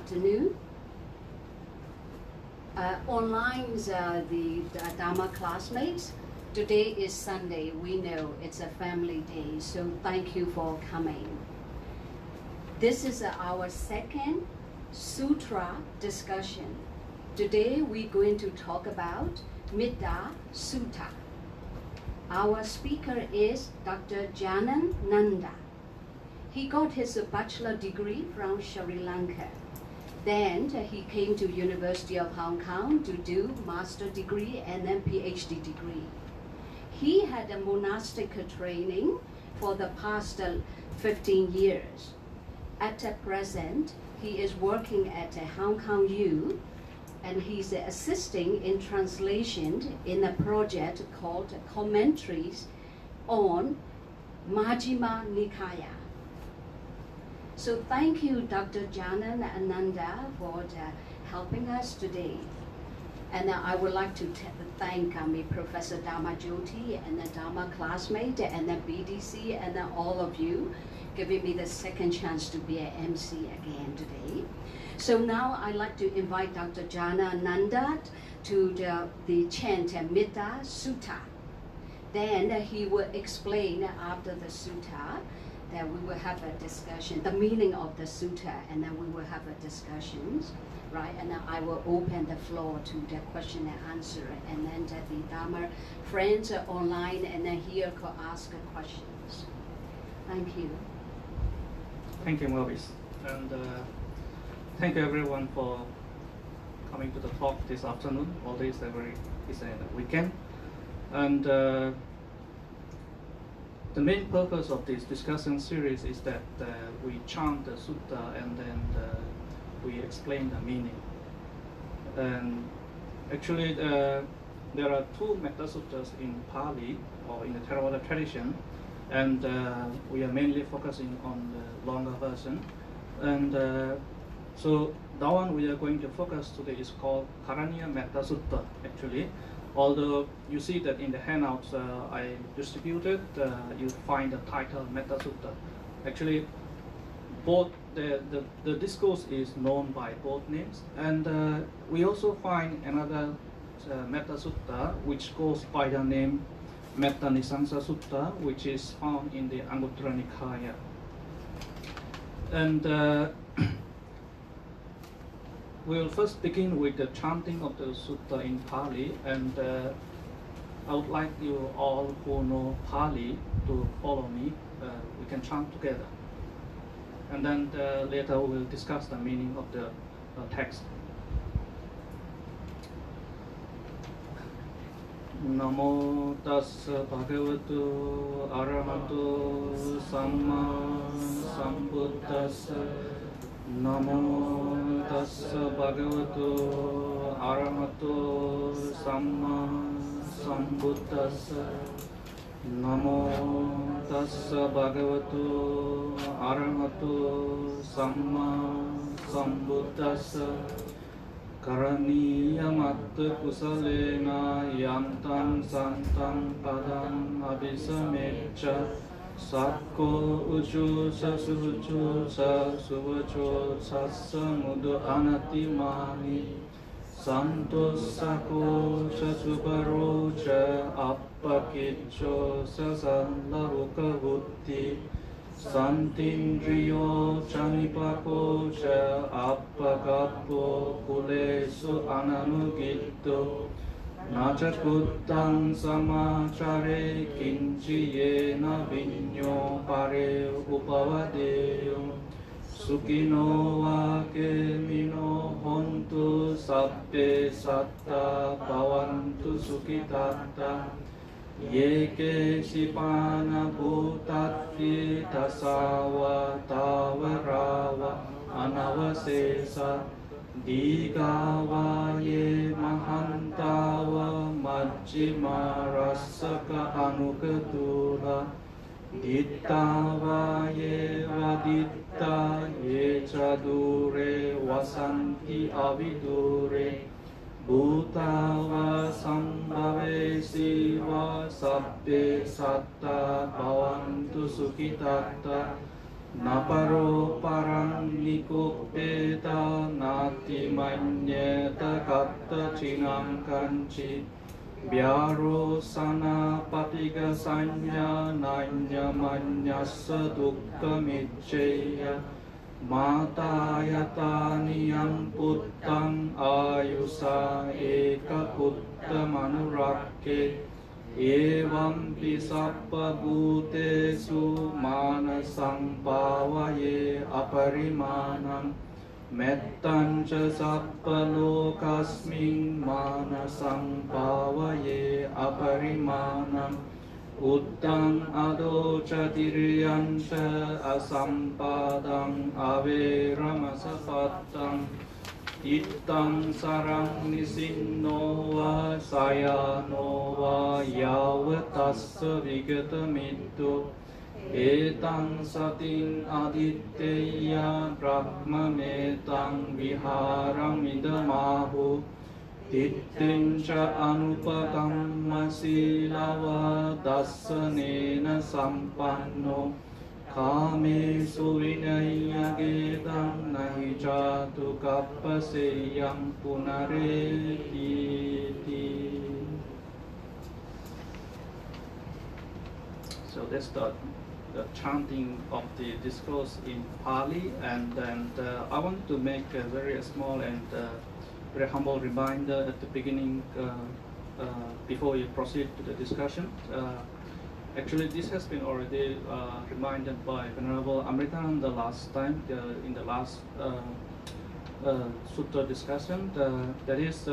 afternoon. Online, the Dharma classmates, today is Sunday. We know it's a family day, so thank you for coming. This is our second Sūtra discussion. Today we're going to talk about Metta-sutta. Our speaker is Dr. Jnan Nanda. He got his bachelor degree from Sri Lanka. Then he came to University of Hong Kong to do master degree and then PhD degree. He had a monastic training for the past 15 years. At present, he is working at Hong Kong U, and he's assisting in translation in a project called Commentaries on Majjhima Nikaya. So thank you, Dr. Jnan Nanda, for helping us today. And I would like to thank Professor Dharma Jyoti and the Dharma classmate and the BDC and all of you giving me the second chance to be an MC again today. So now I'd like to invite Dr. Jnan Nanda to the chant Metta-sutta. Then he will explain after the sutta that we will have a discussion, the meaning of the sutta, and then we will have a discussions, right? And then I will open the floor to the question and answer, and then the Dharma friends are online and then here could ask questions. Thank you. Thank you, Maurice. And thank you everyone for coming to the talk this afternoon. Although it's a weekend. And the main purpose of this discussion series is that we chant the sutta and then we explain the meaning. And actually, there are two Metta-suttas in Pali or in the Theravada tradition, and we are mainly focusing on the longer version. And so the one we are going to focus today is called Karaniya Metta-sutta, actually. Although you see that in the handouts I distributed, you find the title Metta-sutta. Actually, both the discourse is known by both names, and we also find another Metta-sutta which goes by the name Metta-nisangsa Sutta, which is found in the Anguttara Nikaya. And we'll first begin with the chanting of the sutta in Pali, and I would like you all who know Pali to follow me. We can chant together. And then later we'll discuss the meaning of the text. Namo tassa bhagavatu arahato samma sambuddhassa. Namo tassa bhagavato arahato samma sambuddhassa. Namo tassa bhagavato arahato samma sambuddhassa. Karaniya matta kusalena yantam santam padam abhisameccha. Sakko uchu sasuchu sasuvacho sasamudu anatimani. Santo sako sasubaro cha appakicho sasallarukavutti. Santindriyo chanipako cha appakappo kulesu ananugitto. Nacakuttang samacare kinciyena vinyo pare upavadeyo. Sukino vake mino hontu sabbe satta bhavantu sukitatta. Yeke sipana bhutatti tasawa tavarava anavasesa. Digava ye mahantava majjhima rasaka anukatura. Dittava ye vaditta ye chadure vasanti avidure. Bhutava sambhave siva sabbe satta bhavantu sukhitatta. Naparo parang nikupeta nati manyeta katta chinam kanchi Vyaro sana patiga sanya nanya manyasa dukka micceya Mata yataniyam puttang ayusa eka putta manurakke Evam pisappa bhutesu manasang pavaye aparimanam Mettanca sappa lokasmin manasang pavaye aparimanam Uttang adoca diryanca asampadang averamasa Ittang sarang nisinno va sayano va yavatassa vigata mittu Etang sating aditteya brahma metang viharam idamahu Tittinca anupakamma silava dassanena sampanno Kamesu vinaya gedang nahi jatu kappaseyam punareti. So that's the chanting of the discourse in Pali, and then I want to make a very small and very humble reminder at the beginning before we proceed to the discussion. Actually, this has been already reminded by Venerable Amritananda last time in the last Sūtra discussion. That is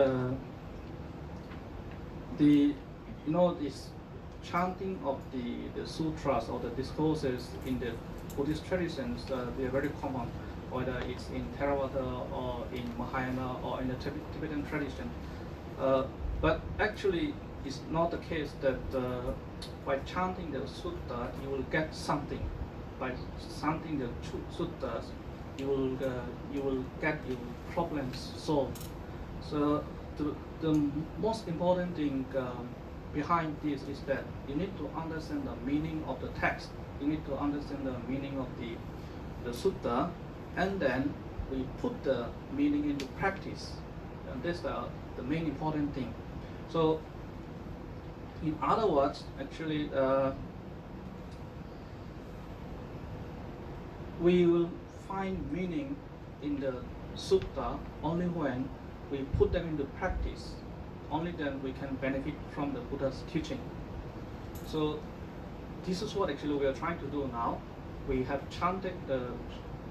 this chanting of the sutras or the discourses in the Buddhist traditions. They are very common, whether it's in Theravada or in Mahayana or in the Tibetan tradition. But actually, it's not the case that by chanting the sutta you will get something. By chanting the suttas, you will get your problems solved. So the most important thing behind this is that you need to understand the meaning of the text. You need to understand the meaning of the sutta, and then we put the meaning into practice. And that's the main important thing. So, in other words, actually, we will find meaning in the sutta only when we put them into practice. Only then we can benefit from the Buddha's teaching. So, this is what actually we are trying to do now. We have chanted the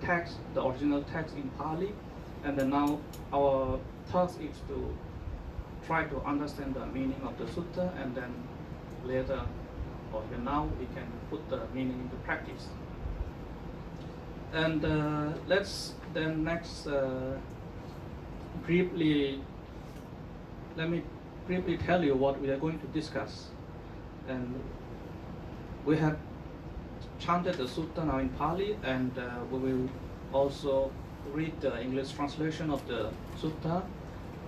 text, the original text in Pali, and then now our task is to try to understand the meaning of the sutta, and then later, or even now, we can put the meaning into practice. And let's then next let me briefly tell you what we are going to discuss. And we have chanted the sutta now in Pali, and we will also read the English translation of the sutta,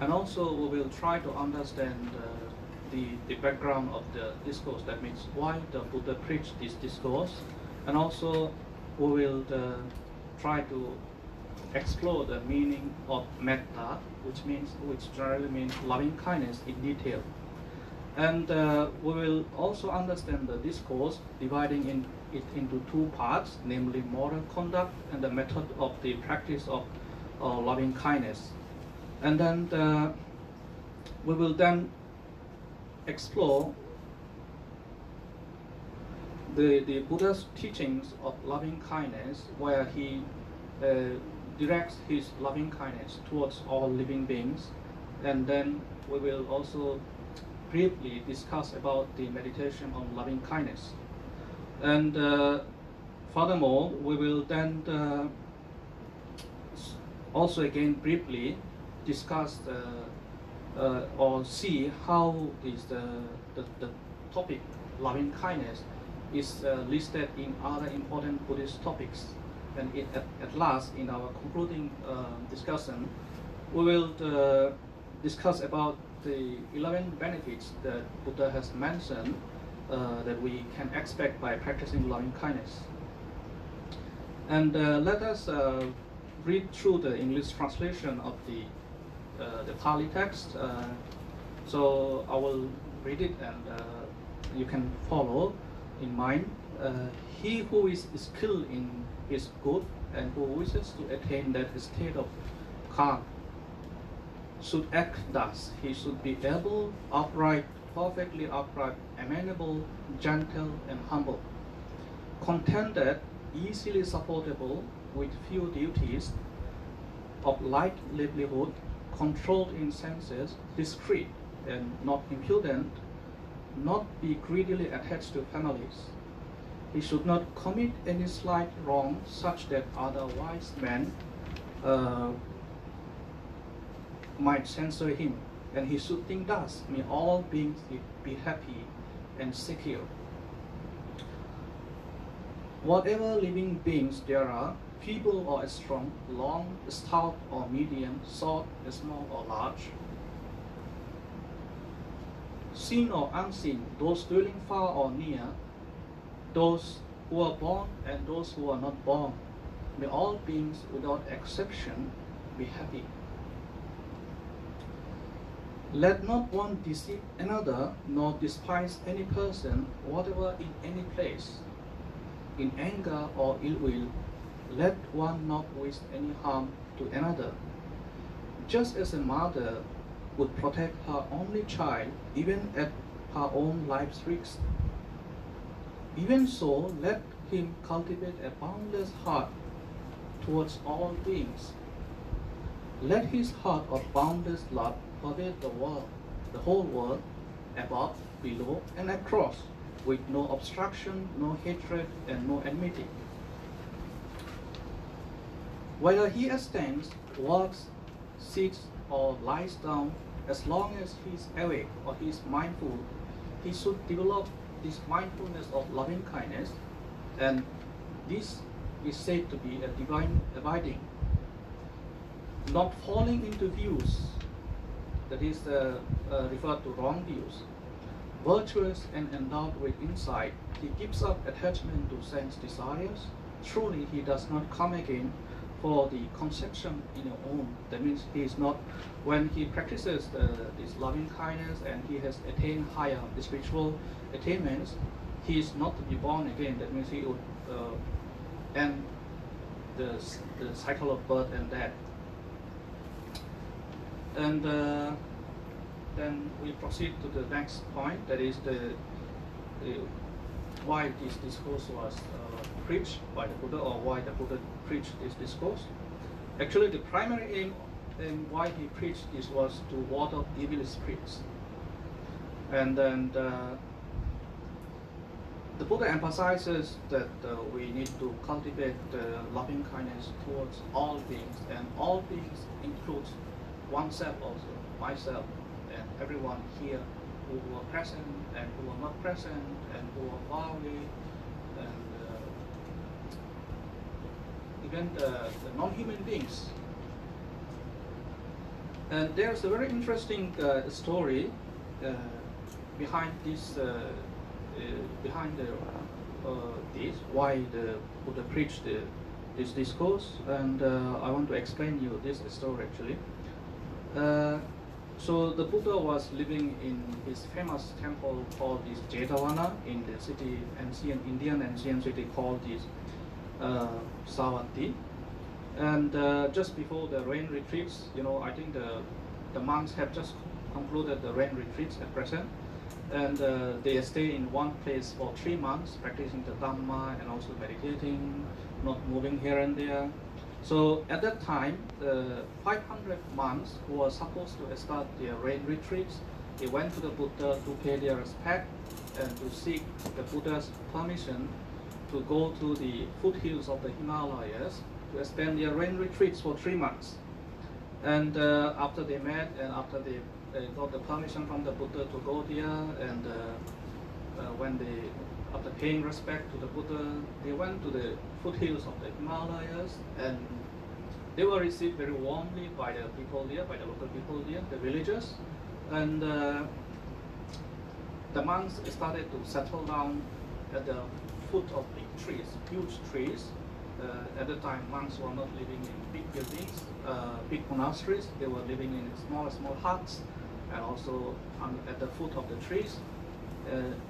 and also we will try to understand the background of the discourse. That means why the Buddha preached this discourse, and also we will try to explore the meaning of metta, which generally means loving kindness, in detail. And we will also understand the discourse, dividing it into two parts, namely moral conduct and the method of the practice of loving kindness. And then we will then explore the Buddha's teachings of loving kindness, where he directs his loving kindness towards all living beings. And then we will also briefly discuss about the meditation on loving kindness. And furthermore, we will then also again briefly discuss or see how is the topic loving kindness is listed in other important Buddhist topics. And at last, in our concluding discussion, we will discuss about the 11 benefits that Buddha has mentioned that we can expect by practicing loving kindness. And let us read through the English translation of the Pali text. So I will read it, and you can follow in mind. He who is skilled in his good and who wishes to attain that state of calm should act thus. He should be able, upright, perfectly upright, amenable, gentle, and humble, contented, easily supportable, with few duties, of light livelihood, controlled in senses, discreet and not impudent, not be greedily attached to families. He should not commit any slight wrong such that other wise men might censor him, and he should think thus: may all beings be happy and secure. Whatever living beings there are, feeble or strong, long, stout or medium, short, small or large, seen or unseen, those dwelling far or near, those who are born and those who are not born, may all beings without exception be happy. Let not one deceive another, nor despise any person, whatever in any place. In anger or ill will, let one not wish any harm to another. Just as a mother would protect her only child, even at her own life's risk, even so let him cultivate a boundless heart towards all beings. Let his heart of boundless love pervade the world, the whole world, above, below, and across, with no obstruction, no hatred, and no enmity. Whether he stands, walks, sits, or lies down, as long as he is awake or he is mindful, he should develop this mindfulness of loving kindness, and this is said to be a divine abiding. Not falling into views, that is referred to wrong views. Virtuous and endowed with insight, he gives up attachment to sense desires. Truly, he does not come again for the conception in your own. That means he is not, when he practices this loving kindness and he has attained higher spiritual attainments, he is not to be born again. That means he would end the cycle of birth and death. And then we proceed to the next point, that is why this discourse was preached by the Buddha, or why the Buddha preached this discourse. Actually, the primary aim and why he preached this was to ward off evil spirits. And then the Buddha emphasizes that we need to cultivate loving kindness towards all beings, and all beings includes oneself also, myself, and everyone here who are present and who are not present and who are far away, and even the non-human beings. And there's a very interesting story behind this, this, why the Buddha preached this discourse, and I want to explain you this story actually. So the Buddha was living in his famous temple called this Jetavana in the city, ancient city called this Savatthi. And just before the rain retreats, I think the monks have just concluded the rain retreats at present, and they stay in one place for 3 months, practicing the Dhamma and also meditating, not moving here and there. So at that time, the 500 monks who were supposed to start their rain retreats, they went to the Buddha to pay their respect and to seek the Buddha's permission to go to the foothills of the Himalayas to spend their rain retreats for 3 months. And after they met and after they got the permission from the Buddha to go there, and after paying respect to the Buddha, they went to the foothills of the Himalayas, and they were received very warmly by the people there, by the local people there, the villagers. And the monks started to settle down at the foot of big trees, huge trees, at the time monks were not living in big buildings, big monasteries. They were living in small huts, and also at the foot of the trees.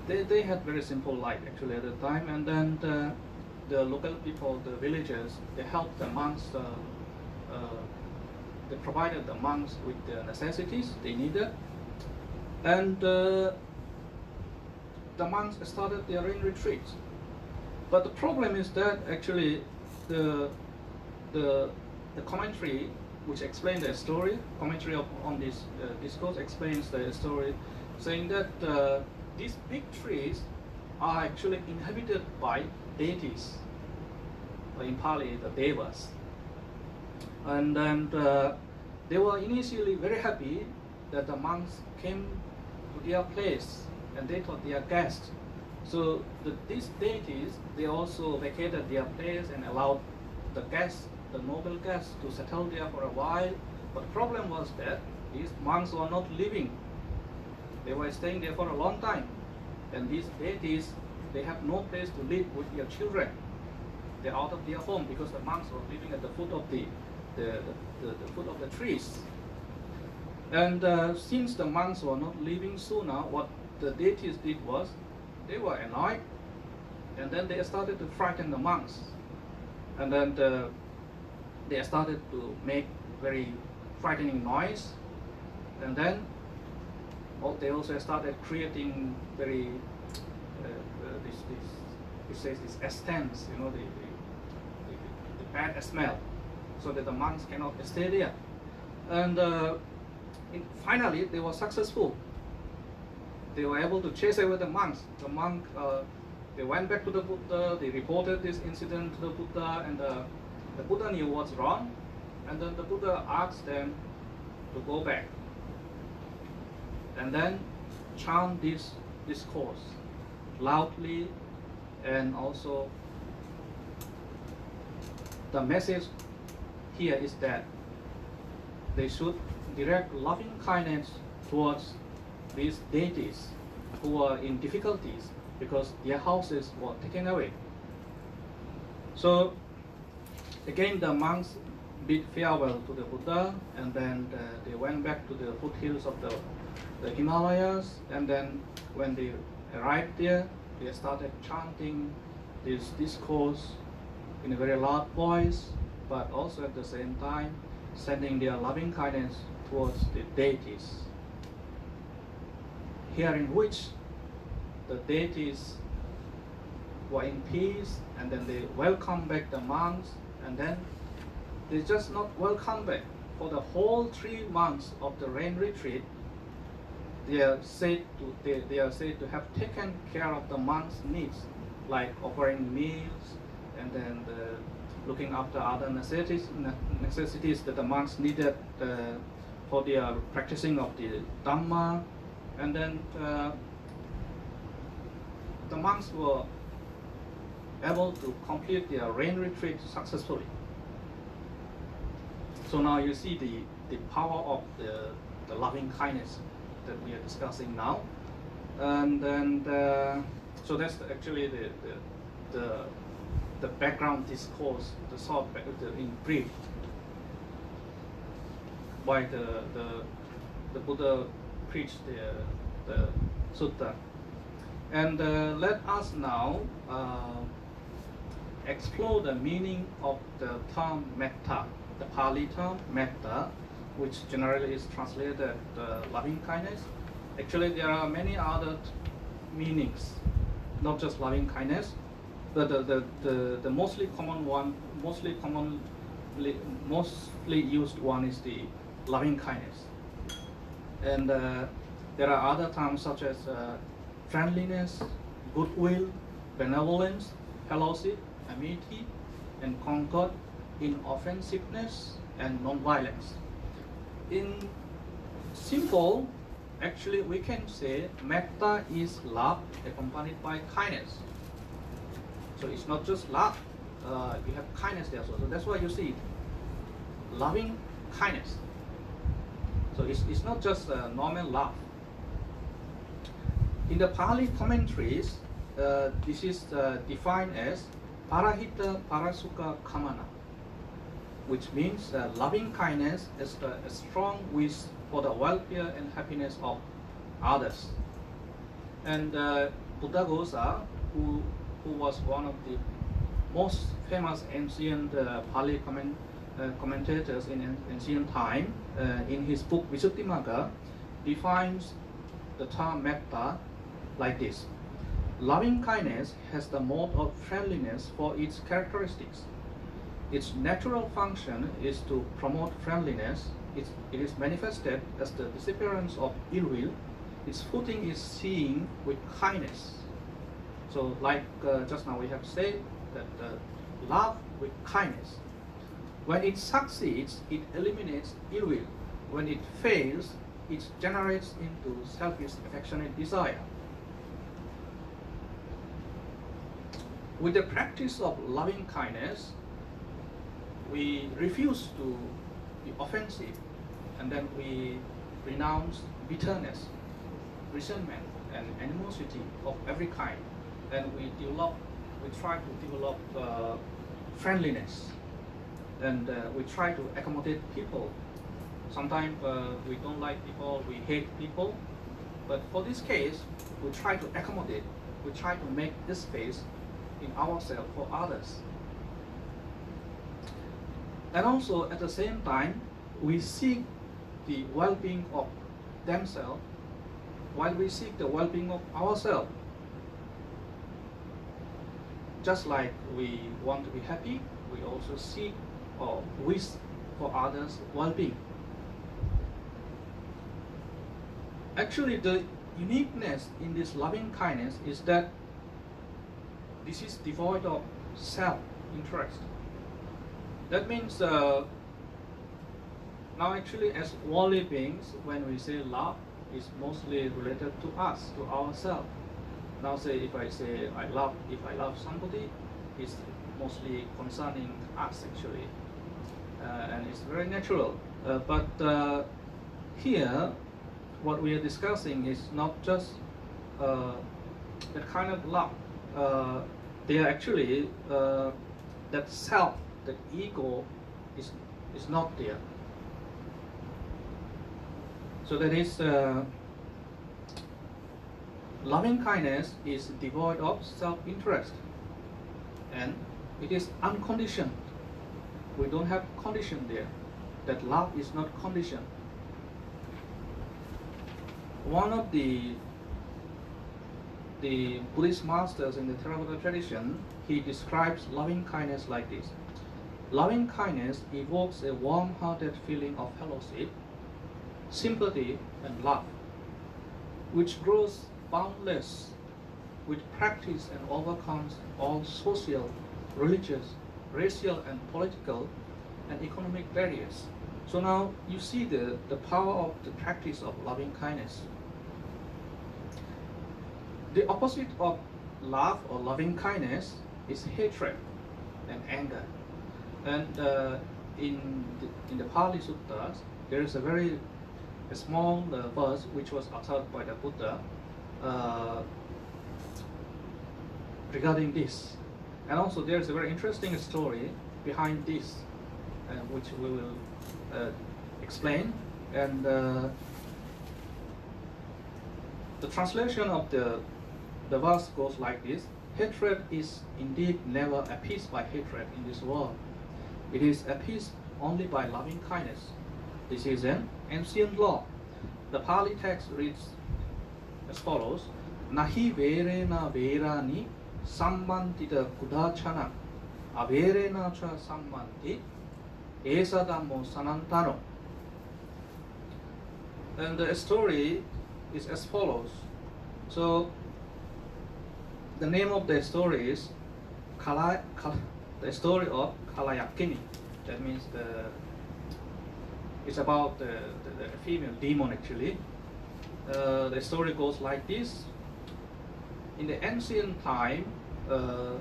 They had very simple life actually at the time, and then the local people, the villagers, they helped the monks. They provided the monks with the necessities they needed, and the monks started their rain retreats. But the problem is that actually the commentary which explains the story, commentary on this discourse explains the story, saying that these big trees are actually inhabited by deities, or in Pali, the devas. And then they were initially very happy that the monks came to their place, and they thought they are guests. So these deities, they also vacated their place and allowed the guests, the noble guests, to settle there for a while. But the problem was that these monks were not living. They were staying there for a long time. And these deities, they have no place to live with their children. They're out of their home because the monks were living at the foot of the foot of the trees. And since the monks were not living sooner, what the deities did was, they were annoyed, and then they started to frighten the monks. And then they started to make very frightening noise. And then they also started creating very this essence, you know, the bad smell, so that the monks cannot stay there. And finally, they were successful. They were able to chase away the monks. The monk, they went back to the Buddha. They reported this incident to the Buddha, and the Buddha knew what's wrong. And then the Buddha asked them to go back and then chant this discourse loudly, and also the message here is that they should direct loving kindness towards these deities who are in difficulties because their houses were taken away. So again, the monks bid farewell to the Buddha, and then they went back to the foothills of the Himalayas. And then when they arrived there, they started chanting this discourse in a very loud voice, but also at the same time sending their loving kindness towards the deities, hearing which the deities were in peace, and then they welcome back the monks. And then they just not welcome back. For the whole 3 months of the rain retreat, they are said to have taken care of the monks' needs, like offering meals, and then looking after other necessities that the monks needed for their practicing of the Dhamma. And then the monks were able to complete their rain retreat successfully. So now you see the power of the loving kindness that we are discussing now. And then so that's actually the background discourse, the short in brief, why the Buddha preached the sutta. And let us now explore the meaning of the term metta, the Pali term metta, which generally is translated loving kindness. Actually, there are many other meanings, not just loving kindness, but the mostly used one is the loving kindness. And there are other terms such as friendliness, goodwill, benevolence, fellowship, amity, and concord, inoffensiveness, and non-violence. In simple, actually we can say metta is love accompanied by kindness. So it's not just love, you have kindness there. So that's why you see loving kindness. So it's not just normal love. In the Pali commentaries, this is defined as parahita parasukha kamana, which means loving kindness is a strong wish for the welfare and happiness of others. And Buddha-Ghosa, who was one of the most famous ancient Pali commentators in ancient time, in his book Visuddhimagga, defines the term metta like this: loving kindness has the mode of friendliness for its characteristics. Its natural function is to promote friendliness. It is manifested as the disappearance of ill will. Its footing is seeing with kindness. So like just now we have said that love with kindness. When it succeeds, it eliminates ill will. When it fails, it generates into selfish affectionate desire. With the practice of loving kindness, we refuse to be offensive, and then we renounce bitterness, resentment, and animosity of every kind, and we try to develop friendliness, and we try to accommodate people. Sometimes we don't like people, we hate people, but for this case, we try to accommodate, we try to make this space in ourselves for others. And also at the same time, we seek the well-being of themselves while we seek the well-being of ourselves. Just like we want to be happy, we also seek or wish for others' well-being. Actually, the uniqueness in this loving kindness is that this is devoid of self-interest. That means now actually as worldly beings, when we say love, it's mostly related to us, to ourselves. Now say if I love somebody, it's mostly concerning us actually. And it's very natural. But here, what we are discussing is not just that kind of love. They are actually that self, that ego is not there. So that is loving kindness is devoid of self-interest, and it is unconditioned. We don't have condition there. That love is not conditioned. One of the Buddhist masters in the Theravada tradition, he describes loving kindness like this: loving kindness evokes a warm-hearted feeling of fellowship, sympathy, and love, which grows boundless with practice and overcomes all social, religious, racial, and political and economic barriers. So now you see the power of the practice of loving kindness. The opposite of love or loving kindness is hatred and anger. And in the Pali Suttas, there is a small verse which was uttered by the Buddha regarding this. And also there is a very interesting story behind this, which we will explain. And the translation of the verse goes like this: hatred is indeed never appeased by hatred in this world. It is appeased only by loving kindness. This is an ancient law. The Pali text reads as follows: Nahi verena verani sambandita kudachana averena cha sambandi esadamo sanantano. And the story is as follows. So the name of the story is the story of Kalayakini. That means it's about the female demon actually. The story goes like this. In the ancient time, a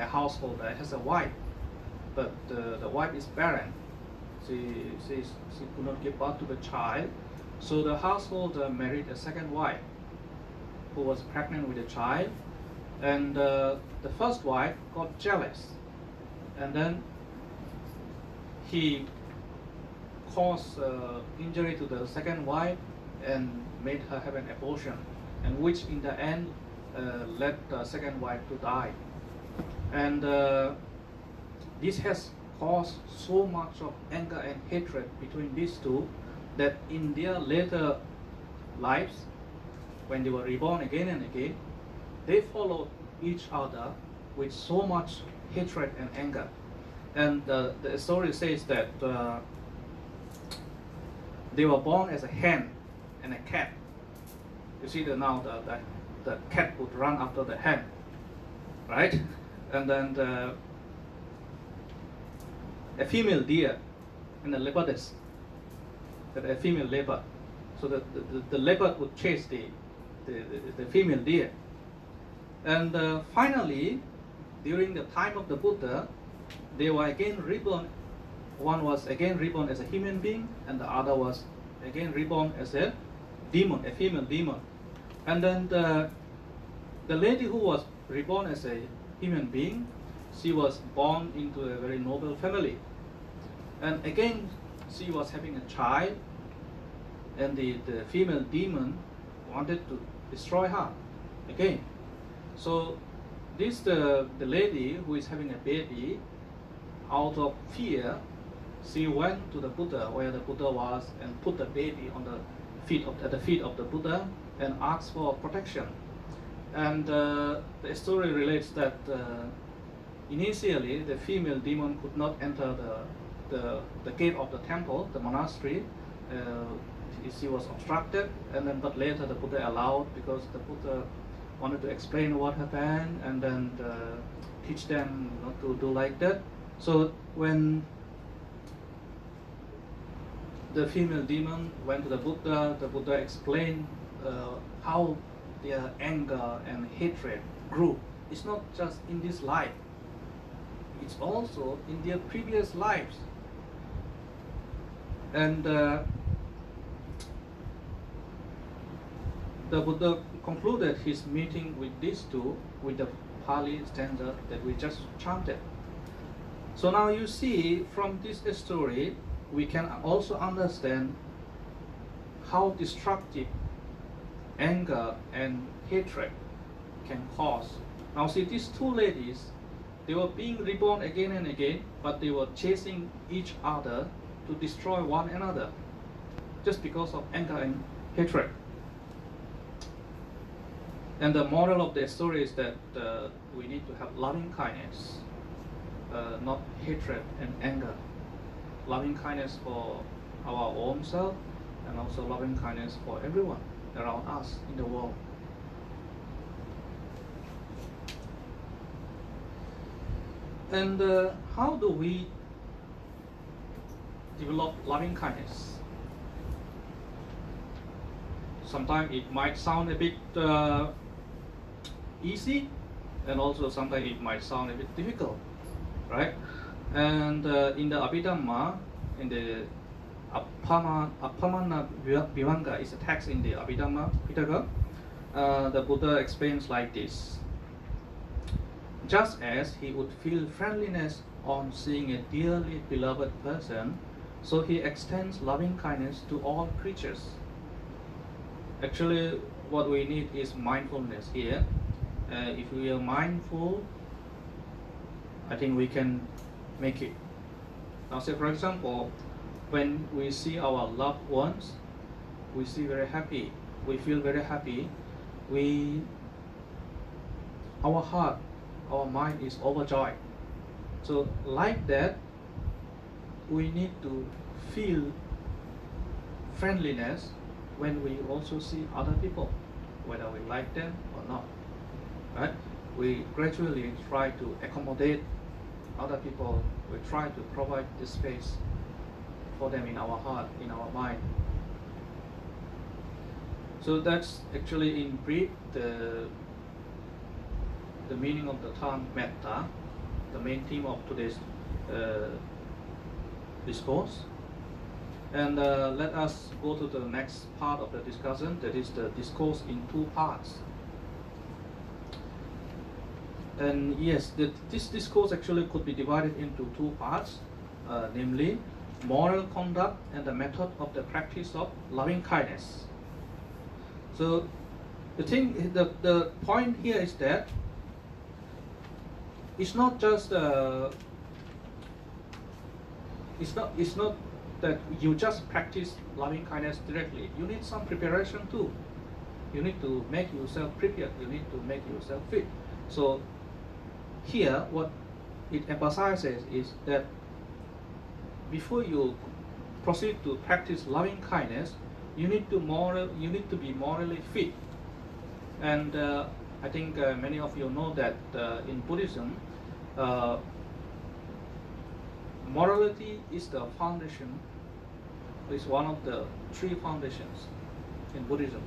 householder has a wife, but the wife is barren. She could not give birth to the child, so the householder married a second wife who was pregnant with a child, And the first wife got jealous, and then he caused injury to the second wife and made her have an abortion, and which in the end led the second wife to die. And this has caused so much of anger and hatred between these two that in their later lives, when they were reborn again and again, they followed each other with so much hatred and anger. And the story says that they were born as a hen and a cat. You see that now the cat would run after the hen, right? And then a female deer and a leopardess, a female leopard. So the leopard would chase the female deer. And finally, during the time of the Buddha, they were again reborn. One was again reborn as a human being, and the other was again reborn as a demon, a female demon. And then the lady who was reborn as a human being, she was born into a very noble family. And again, she was having a child, and the female demon wanted to destroy her again. So this the lady who is having a baby, out of fear, she went to the Buddha where the Buddha was and put the baby on at the feet of the Buddha and asked for protection. And the story relates that initially the female demon could not enter the gate of the temple, the monastery. She was obstructed, and then but later the Buddha allowed, because the Buddha wanted to explain what happened and then teach them not to do like that. So when the female demon went to the Buddha explained how their anger and hatred grew. It's not just in this life, it's also in their previous lives. And the Buddha concluded his meeting with these two with the Pali stanza that we just chanted. So now you see from this story, we can also understand how destructive anger and hatred can cause. Now see, these two ladies, they were being reborn again and again, but they were chasing each other to destroy one another just because of anger and hatred. And the moral of the story is that we need to have loving kindness, not hatred and anger. Loving kindness for our own self, and also loving kindness for everyone around us in the world. And how do we develop loving kindness? Sometimes it might sound a bit easy, and also sometimes it might sound a bit difficult, right? And in the Abhidhamma, in the Appamana Vivanga is a text in the Abhidhamma Pitaka, the Buddha explains like this: just as he would feel friendliness on seeing a dearly beloved person, so he extends loving kindness to all creatures. Actually, what we need is mindfulness here. If we are mindful, I think we can make it. Now say for example, when we see our loved ones, we feel very happy, our heart, our mind is overjoyed. So like that, we need to feel friendliness when we also see other people, whether we like them or not, right? We gradually try to accommodate other people. We try to provide the space for them in our heart, in our mind. So that's actually in brief the meaning of the term metta, the main theme of today's discourse. And let us go to the next part of the discussion, that is the discourse in two parts. And yes, this discourse actually could be divided into two parts, namely moral conduct and the method of the practice of loving kindness. So the point here is that it's not just it's not that you just practice loving kindness directly. You need some preparation too. You need to make yourself prepared. You need to make yourself fit. So here, what it emphasizes is that before you proceed to practice loving kindness, you need to be morally fit. And I think many of you know that in Buddhism, morality is the foundation. Is one of the three foundations in Buddhism.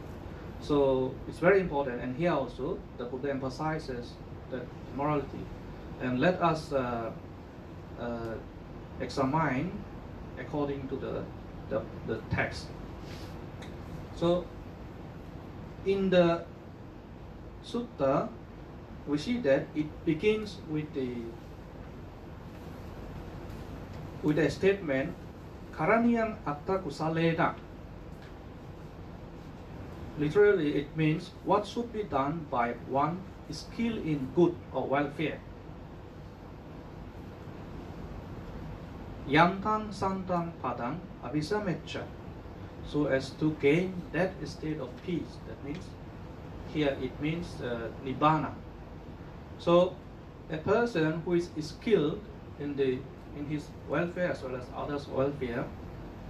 So it's very important. And here also, the Buddha emphasizes that morality. And let us examine according to the text. So in the sutta, we see that it begins with a statement, Karaniyam atta kusalena. Literally, it means what should be done by one skilled in good or welfare. Yantan santang padang abhisamecha, so as to gain that state of peace. That means, here it means nibbana. So a person who is skilled in his welfare as well as others' welfare,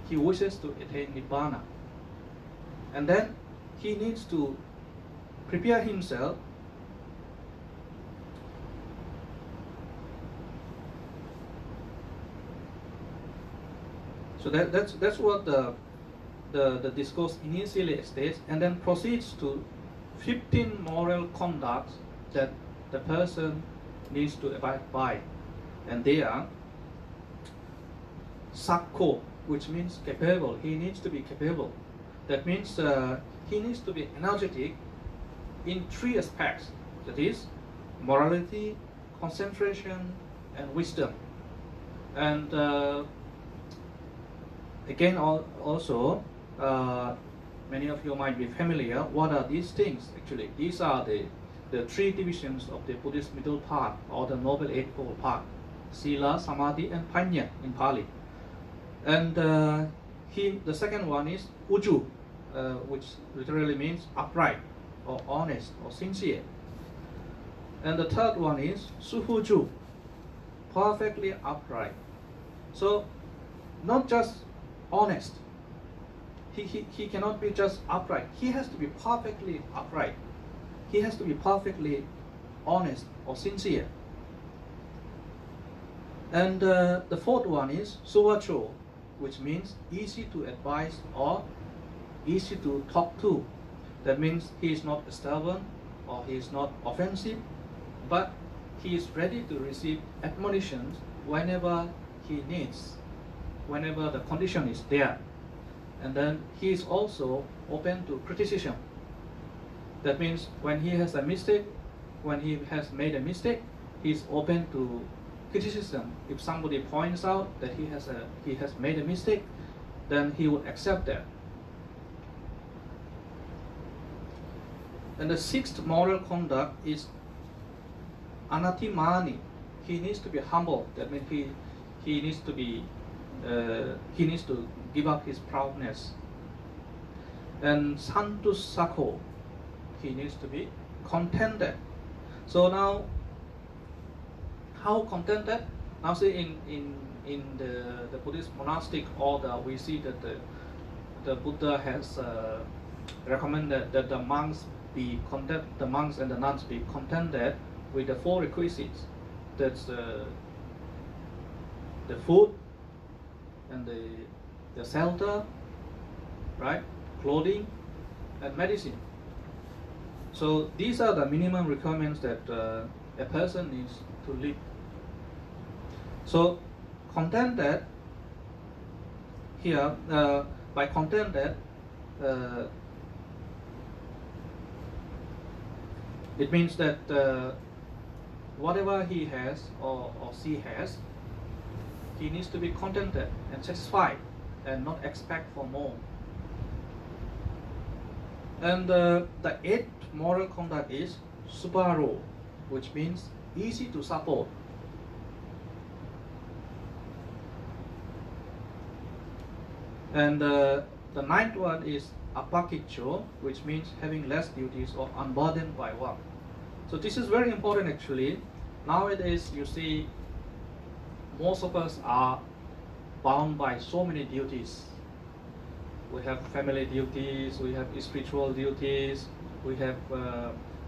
he wishes to attain nibbana. And then he needs to prepare himself so that's what the discourse initially states, and then proceeds to 15 moral conducts that the person needs to abide by. And they are sakko, which means capable. He needs to be capable. That means he needs to be energetic in three aspects. That is, morality, concentration, and wisdom. And again, also, many of you might be familiar. What are these things? Actually, these are the three divisions of the Buddhist middle path, or the Noble Eightfold Path: Sila, Samadhi, and Panya in Pali. And the second one is Uju, which literally means upright, or honest, or sincere. And the third one is Suhuju, perfectly upright. So, not just honest. He cannot be just upright. He has to be perfectly upright. He has to be perfectly honest or sincere. And the fourth one is Suvacho, which means easy to advise or easy to talk to. That means he is not stubborn or he is not offensive, but he is ready to receive admonitions whenever he needs, whenever the condition is there. And then he is also open to criticism. That means when he has a mistake, when he has made a mistake, he is open to criticism. If somebody points out that he has made a mistake, then he would accept that. And the sixth moral conduct is anatimani. He needs to be humble. That means he needs to be he needs to give up his proudness. And santusako, he needs to be contented. So now, how contented? Now see in the Buddhist monastic order, we see that the Buddha has recommended that the monks and the nuns be contented with the four requisites. That's the food and the shelter, right? Clothing and medicine. So these are the minimum requirements that a person needs to live. So contented here, by contented, it means that whatever he has or she has, he needs to be contented and satisfied and not expect for more. And the eighth moral conduct is subaro, which means easy to support. And the ninth one is apakicho, which means having less duties or unburdened by work. So this is very important actually. Nowadays you see most of us are bound by so many duties. We have family duties, we have spiritual duties, we have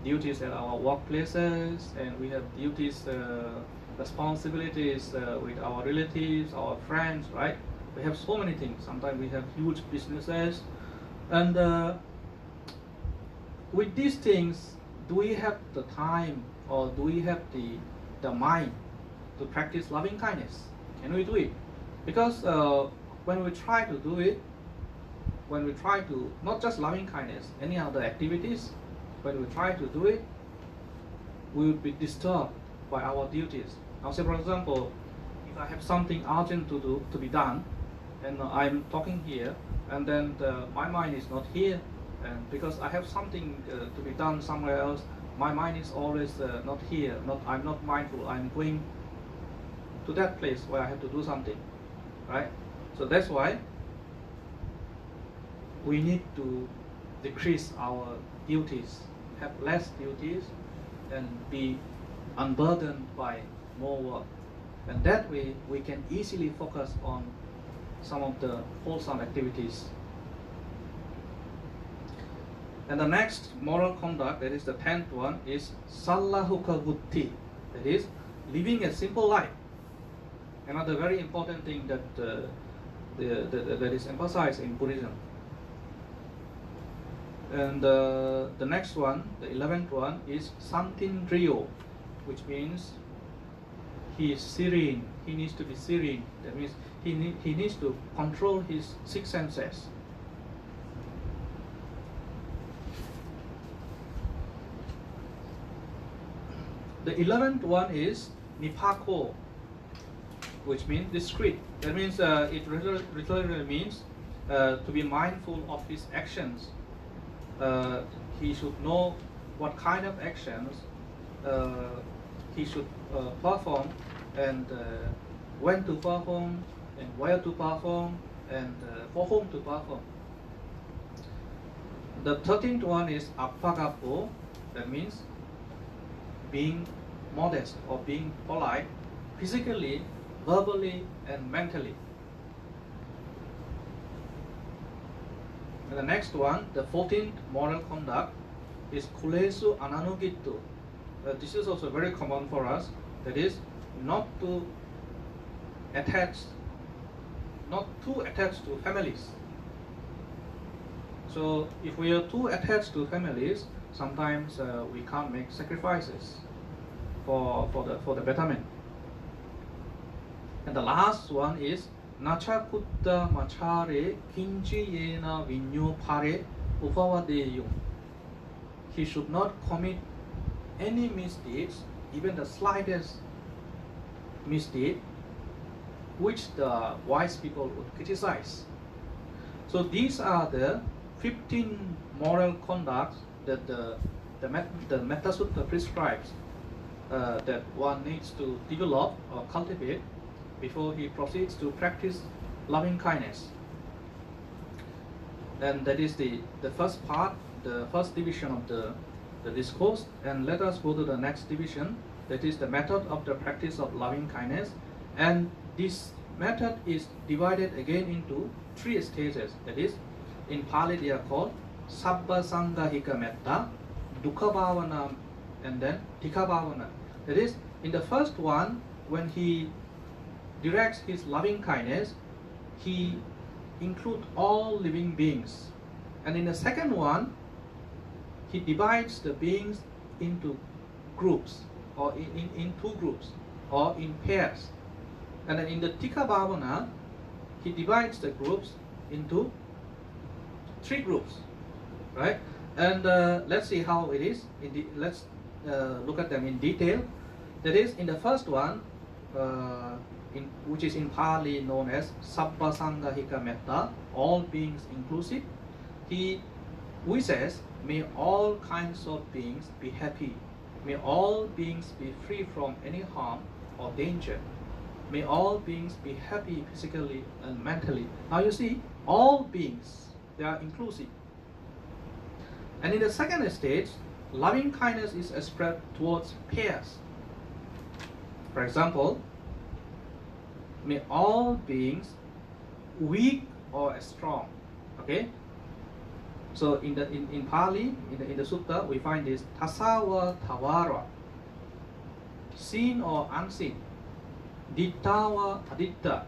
duties at our workplaces, and we have duties, responsibilities with our relatives, our friends, right? We have so many things. Sometimes we have huge businesses. And with these things, do we have the time or do we have the mind to practice loving kindness? Can we do it? Because when we try to do it, when we try to, not just loving kindness, any other activities, when we try to do it, we will be disturbed by our duties. Now say for example, if I have something urgent to do, to be done, and I'm talking here, and then my mind is not here, and because I have something to be done somewhere else, my mind is always not here, I'm not mindful, I'm going to that place where I have to do something, right? So that's why we need to decrease our duties, have less duties, and be unburdened by more work. And that way we can easily focus on some of the wholesome activities. And the next moral conduct, that is the 10th one, is sallahuka buddhi, that is living a simple life. Another very important thing that that is emphasized in Buddhism. And the next one, the 11th one, is santindriyo, which means he is serene. He needs to be serene. That means he needs to control his six senses. The 11th one is nipako, which means discreet. That means it literally means to be mindful of his actions. He should know what kind of actions he should perform, and when to perform, and where to perform, and for whom to perform. The 13th one is appagapo. That means being modest or being polite, physically, verbally, and mentally. And the next one, the 14th moral conduct, is kulesu ananugittu. This is also very common for us. That is, not too attached to families. So if we are too attached to families, sometimes we can't make sacrifices for the betterment. And the last one is nachakutta machare kinchi yena vinyo pare upavadeyum. He should not commit any misdeeds, even the slightest misdeed, which the wise people would criticize. So these are the 15 moral conducts that the Metta-sutta prescribes that one needs to develop or cultivate before he proceeds to practice loving kindness. And that is the first part, the first division of the discourse. And let us go to the next division, that is the method of the practice of loving kindness. And this method is divided again into 3 stages. That is, in Pali they are called Sabba Sangahika Metta, Dukkha Bhavana, and then Tikha Bhavana. That is, in the first one, when he directs his loving kindness, he includes all living beings. And in the second one, he divides the beings into groups, or in 2 groups, or in pairs. And then in the Tikha Bhavana, he divides the groups into 3 groups, right? And let's see how it is. Let's look at them in detail. That is, in the first one, which is in Pali known as Sabba Sangahika Metta, all beings inclusive, he wishes, may all kinds of beings be happy, may all beings be free from any harm or danger, may all beings be happy physically and mentally. Now you see, all beings, they are inclusive. And in the second stage, loving kindness is expressed towards pairs. For example, may all beings, weak or strong. Okay. So in Pali, in the sutta, we find this tasawa tawara, seen or unseen, dittawa aditta,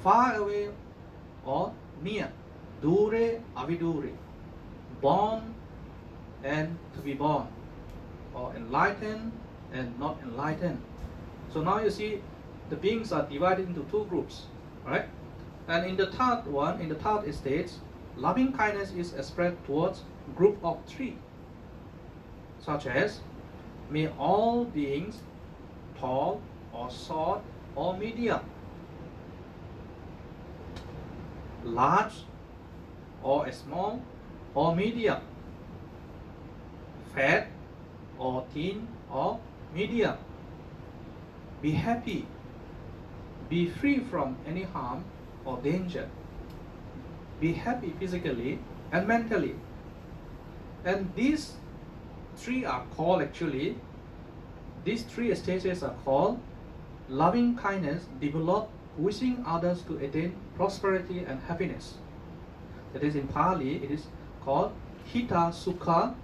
far away or near, dure avidure, born and to be born, or enlightened and not enlightened. So now you see the beings are divided into two groups, right? And in the third one, in the third stage, loving kindness is expressed towards group of three, such as may all beings tall or short or medium, large or small or medium, fat or thin or medium, be happy, be free from any harm or danger, be happy physically and mentally. And these three are called, actually, these three stages are called loving kindness developed wishing others to attain prosperity and happiness. That is, in Pali, it is called Hita Sukha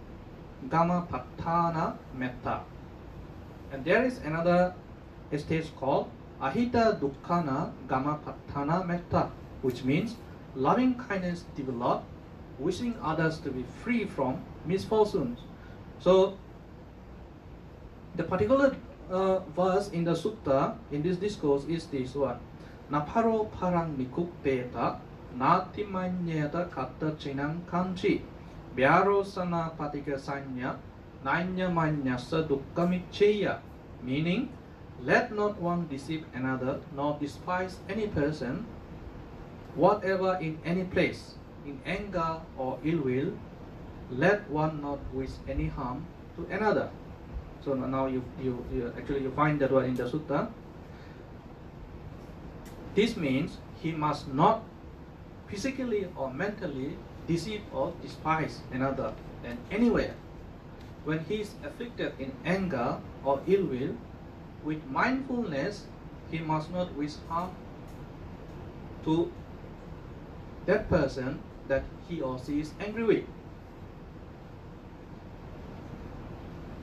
Gamapatthana Metta. And there is another stage called Ahita Dukkhana Gamapatthana Metta, which means loving kindness developed wishing others to be free from misfortunes. So the particular verse in the sutta, in this discourse, is this one: Naparo parang nikupeta natimanyeta katta chinang kanchi vyaro sana patika sanya nanya manyasa dukkamicheya. Meaning, let not one deceive another, nor despise any person, whatever in any place, in anger or ill will, let one not wish any harm to another. So now you find that word in the sutta. This means he must not physically or mentally deceive or despise another and anywhere. When he is afflicted in anger or ill will, with mindfulness, he must not wish harm to that person that he or she is angry with.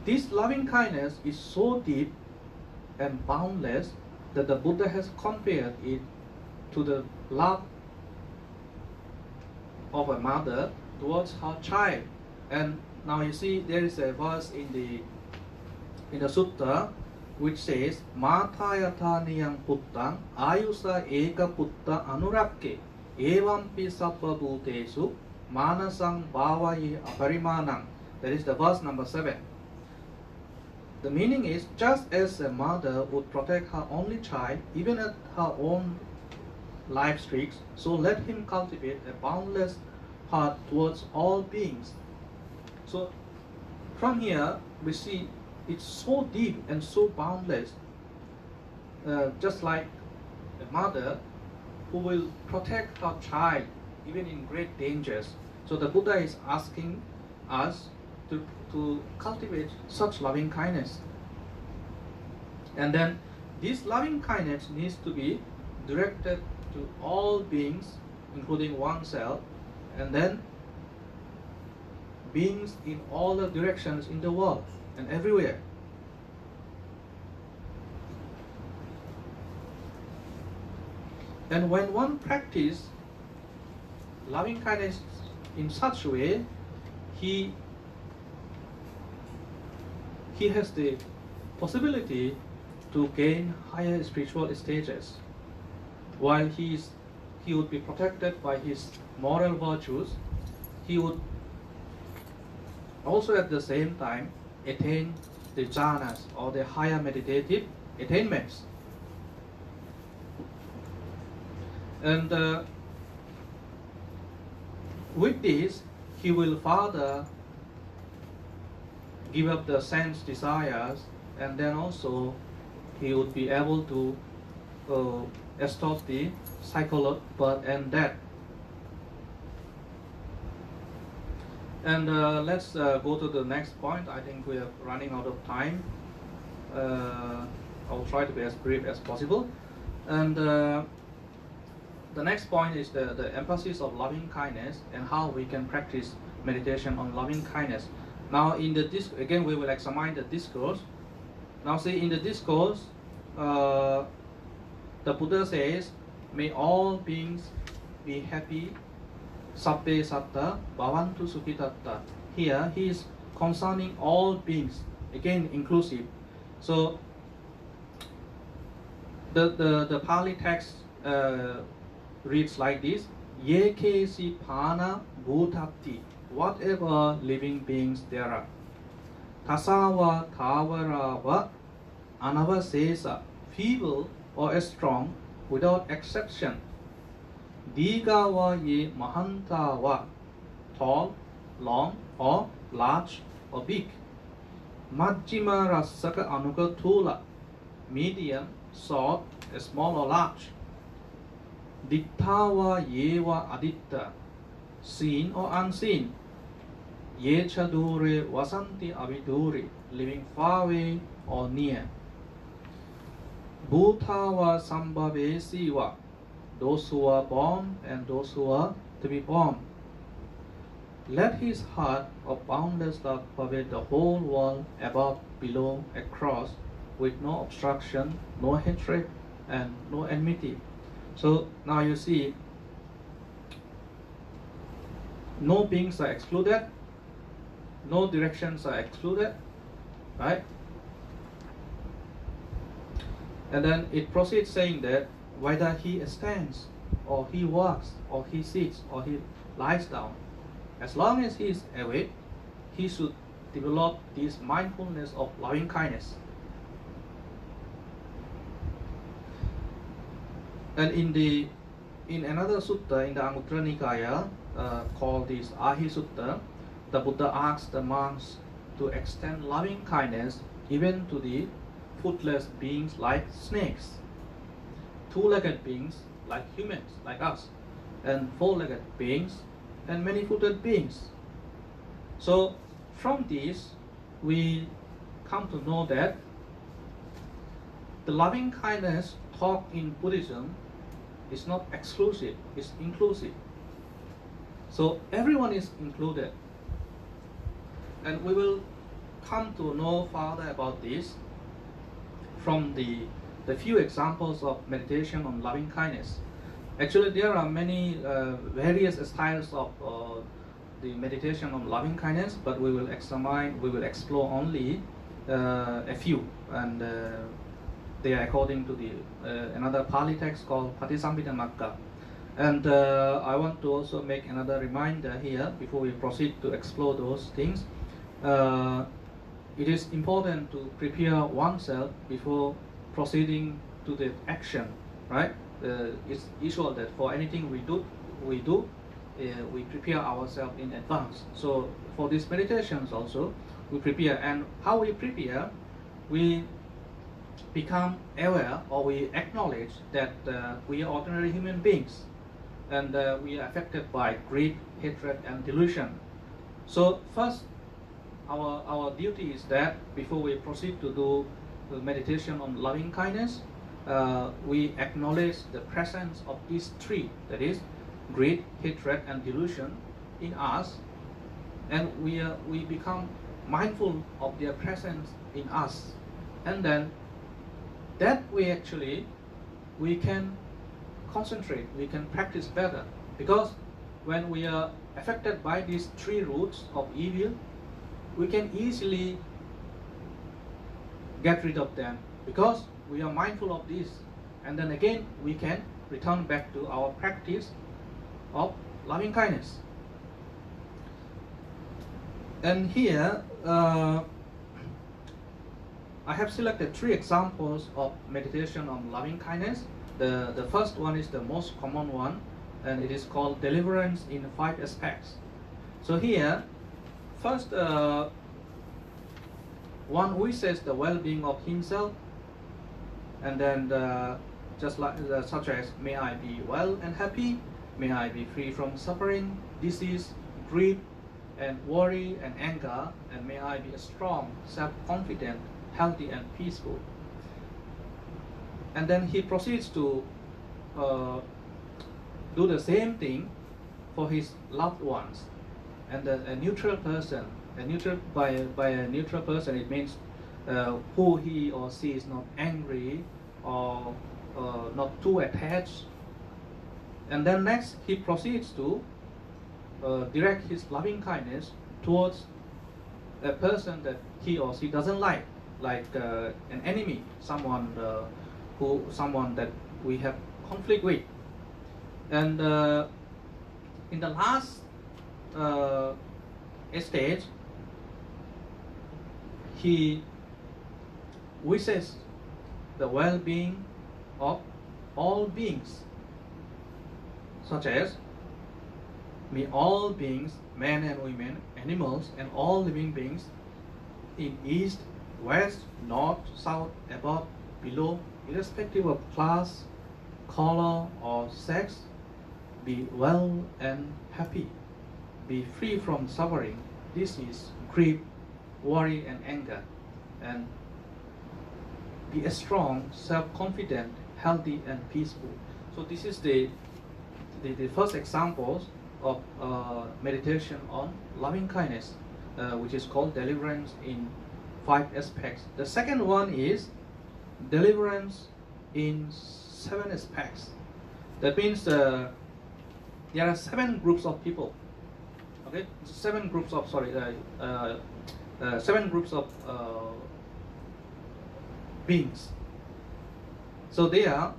This loving kindness is so deep and boundless that the Buddha has compared it to the love of a mother towards her child. And now you see there is a verse in the sutta which says Matayata niyang puttang ayusa eka putta anurakke evampi sabba bhutesu manasang bhavaye aparimanang. That is the verse number 7. The meaning is, just as a mother would protect her only child even at her own life streaks, so let him cultivate a boundless heart towards all beings. So from here we see it's so deep and so boundless, just like a mother who will protect her child even in great dangers. So the Buddha is asking us to cultivate such loving kindness. And then this loving kindness needs to be directed to all beings, including oneself, and then beings in all the directions in the world and everywhere. And when one practices loving kindness in such a way, he has the possibility to gain higher spiritual stages, while he would be protected by his moral virtues. He would also at the same time attain the jhanas or the higher meditative attainments. And with this, he will further give up the sense desires, and then also he would be able to stop the cycle of birth and death. And let's go to the next point. I think we are running out of time. I'll try to be as brief as possible. And the next point is the emphasis of loving kindness and how we can practice meditation on loving kindness. Now, in the again, we will examine the discourse. Now, see, in the discourse, the Buddha says, "May all beings be happy. Sabbe satta bhavantu sukhitatta." Here, he is concerning all beings, again inclusive. So, the Pali text reads like this: Ye kesi phana bhutati, whatever living beings there are. Tasawa tavarava anavasesa, feeble or strong, without exception. Digawa ye mahantawa, tall, long, or large, or big. Majjima rasaka anuga thula, medium, short, small or large. Dittawa yewa aditta, seen or unseen. Yecha dure vasanti aviduri, living far away or near. Bhutawa sambhavesiva, those who are born and those who are to be born. Let his heart of boundless love pervade the whole world, above, below, across, with no obstruction, no hatred, and no enmity. So now you see, no beings are excluded, no directions are excluded, right? And then it proceeds saying that whether he stands, or he walks, or he sits, or he lies down, as long as he is awake, he should develop this mindfulness of loving kindness. And in another sutta in the Anguttara Nikaya, called this Ahi Sutta, the Buddha asks the monks to extend loving kindness even to the footless beings like snakes, two-legged beings like humans, like us, and four-legged beings and many-footed beings. So from this, we come to know that the loving kindness taught in Buddhism is not exclusive, it's inclusive. So everyone is included. And we will come to know further about this from the few examples of meditation on loving kindness. Actually, there are many various styles of the meditation on loving kindness, but we will explore only a few, and they are according to the another Pali text called Patisambhita Magga. And I want to also make another reminder here before we proceed to explore those things. It is important to prepare oneself before proceeding to the action, right? It's usual that for anything we do, we prepare ourselves in advance. So for these meditations also, we prepare. And how we prepare, we become aware, or we acknowledge that we are ordinary human beings, and we are affected by greed, hatred, and delusion. So first, our duty is that before we proceed to do the meditation on loving kindness, we acknowledge the presence of these three, that is, greed, hatred, and delusion in us, and we become mindful of their presence in us, and then that way actually we can concentrate, we can practice better, because when we are affected by these three roots of evil, we can easily get rid of them because we are mindful of this, and then again we can return back to our practice of loving kindness. And here I have selected 3 examples of meditation on loving kindness. The first one is the most common one, and it is called Deliverance in 5 aspects. So here, first, one wishes the well-being of himself, and then just like such as, may I be well and happy, may I be free from suffering, disease, grief, and worry and anger, and may I be strong, self-confident, healthy, and peaceful. And then he proceeds to do the same thing for his loved ones. And a neutral person, by a neutral person, it means who he or she is not angry or not too attached. And then next, he proceeds to direct his loving kindness towards a person that he or she doesn't like an enemy, someone that we have conflict with. And in the last stage, he wishes the well-being of all beings, such as, may all beings, men and women, animals, and all living beings in east, west, north, south, above, below, irrespective of class, color, or sex, be well and happy, be free from suffering, disease, grief, worry, and anger, and be strong, self-confident, healthy, and peaceful. So this is the first examples of meditation on loving kindness, which is called Deliverance in 5 aspects. The second one is Deliverance in 7 aspects. That means there are 7 groups of people. Okay, 7 groups of 7 groups of beings. So they are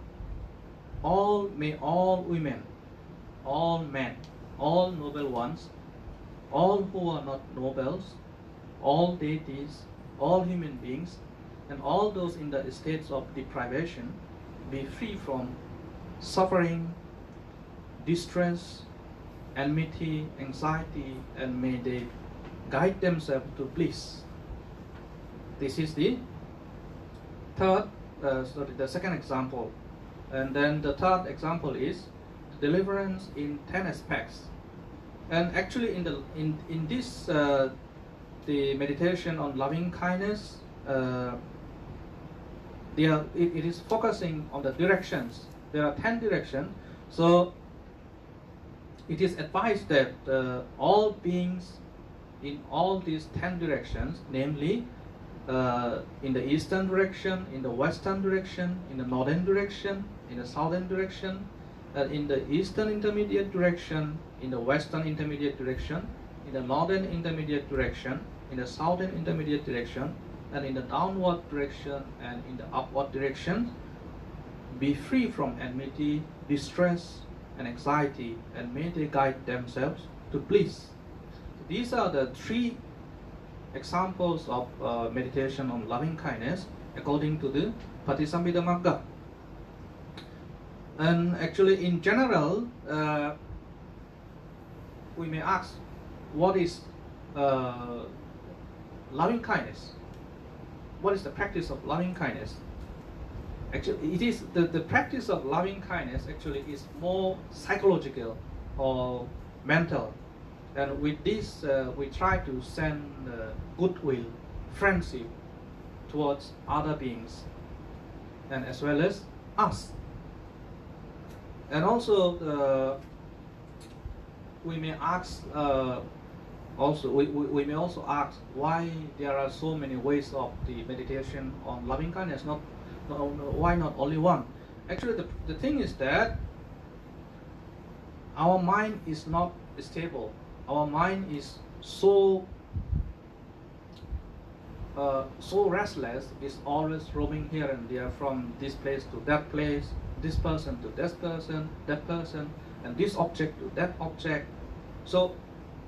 all women, all men, all noble ones, all who are not nobles, all deities, all human beings, and all those in the states of deprivation, be free from suffering, distress, enmity, anxiety, and may they guide themselves to bliss. This is the second example. And then the third example is Deliverance in 10 aspects. And actually in this the meditation on loving kindness, it is focusing on the directions. There are 10 directions. So it is advised that all beings in all these 10 directions, namely in the eastern direction, in the western direction, in the northern direction, in the southern direction, in the eastern intermediate direction, in the western intermediate direction, in the northern intermediate direction, in the southern intermediate direction, and in the downward direction and in the upward direction, be free from enmity, distress, and anxiety, and may they guide themselves to bliss. These are the 3 examples of meditation on loving kindness according to the Patisambhida Magga. And actually, in general, we may ask, what is loving kindness? What is the practice of loving kindness? Actually, it is the practice of loving kindness actually is more psychological or mental. And with this, we try to send goodwill, friendship towards other beings, and as well as us. And also, we may ask. We may also ask why there are so many ways of the meditation on loving kindness. Why not only one? Actually, the thing is that our mind is not stable. Our mind is so restless. It's always roaming here and there, from this place to that place, this person to that person, and this object to that object. So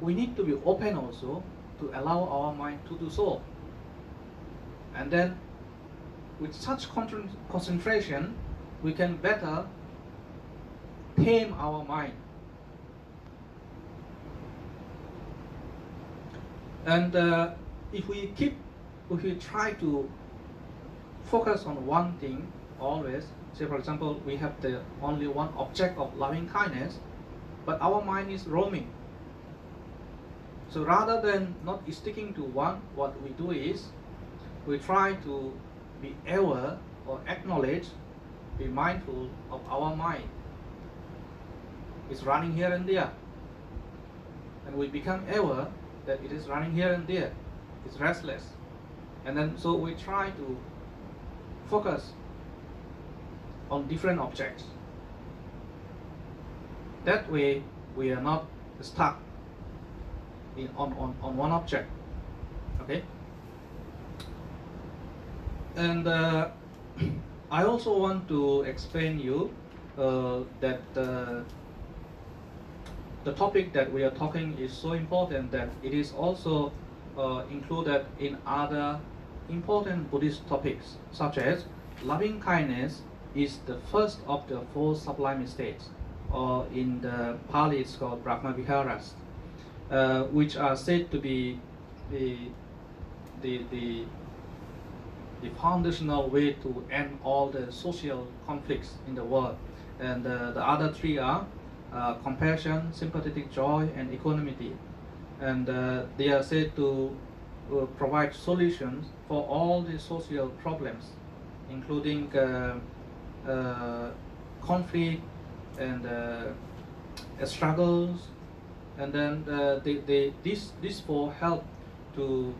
we need to be open also to allow our mind to do so. And then with such concentration, we can better tame our mind. And if we try to focus on one thing always, say for example, we have the only one object of loving kindness, but our mind is roaming. So rather than not sticking to one, what we do is we try to be aware or acknowledge, be mindful of our mind. It's running here and there. And we become aware that it is running here and there. It's restless. And then so we try to focus on different objects. That way we are not stuck on one object. Okay? And I also want to explain you that the topic that we are talking is so important that it is also included in other important Buddhist topics, such as loving kindness is the first of the four sublime states, or in the Pali it's called Brahma-viharas, which are said to be the foundational way to end all the social conflicts in the world. And the other three are compassion, sympathetic joy, and equanimity. And they are said to provide solutions for all the social problems, including conflict and struggles. And then these four help to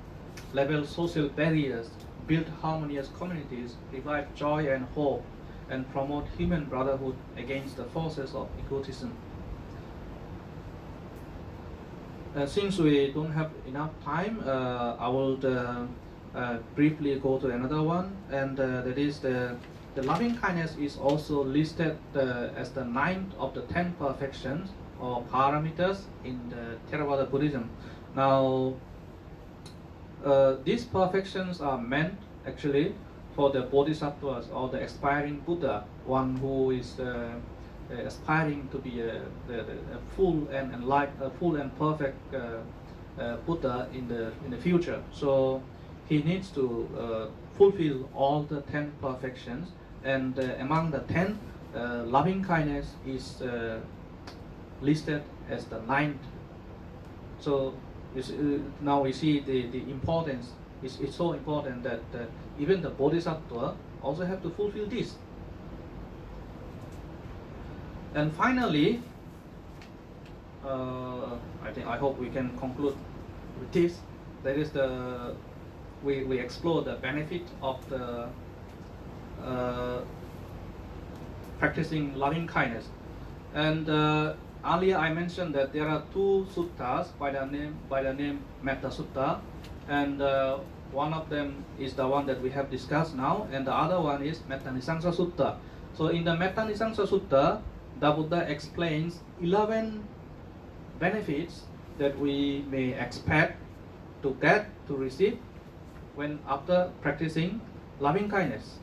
level social barriers, build harmonious communities, revive joy and hope, and promote human brotherhood against the forces of egotism. Since we don't have enough time, I will briefly go to another one, and that is the loving kindness is also listed as the ninth of the 10 perfections or paramitas in the Theravada Buddhism. Now, these perfections are meant actually for the bodhisattvas or the aspiring Buddha, one who is aspiring to be a full and perfect Buddha in the future. So he needs to fulfill all the 10 perfections, and among the 10, loving kindness is listed as the ninth. So now we see the importance. It's so important that even the bodhisattva also have to fulfill this. And finally, I hope we can conclude with this. That is we explore the benefit of the practicing loving kindness. And earlier I mentioned that there are two suttas by the name Metta-sutta, and one of them is the one that we have discussed now, and the other one is Metta-nisangsa Sutta. So in the Metta-nisangsa Sutta, the Buddha explains 11 benefits that we may expect to receive when after practicing loving kindness.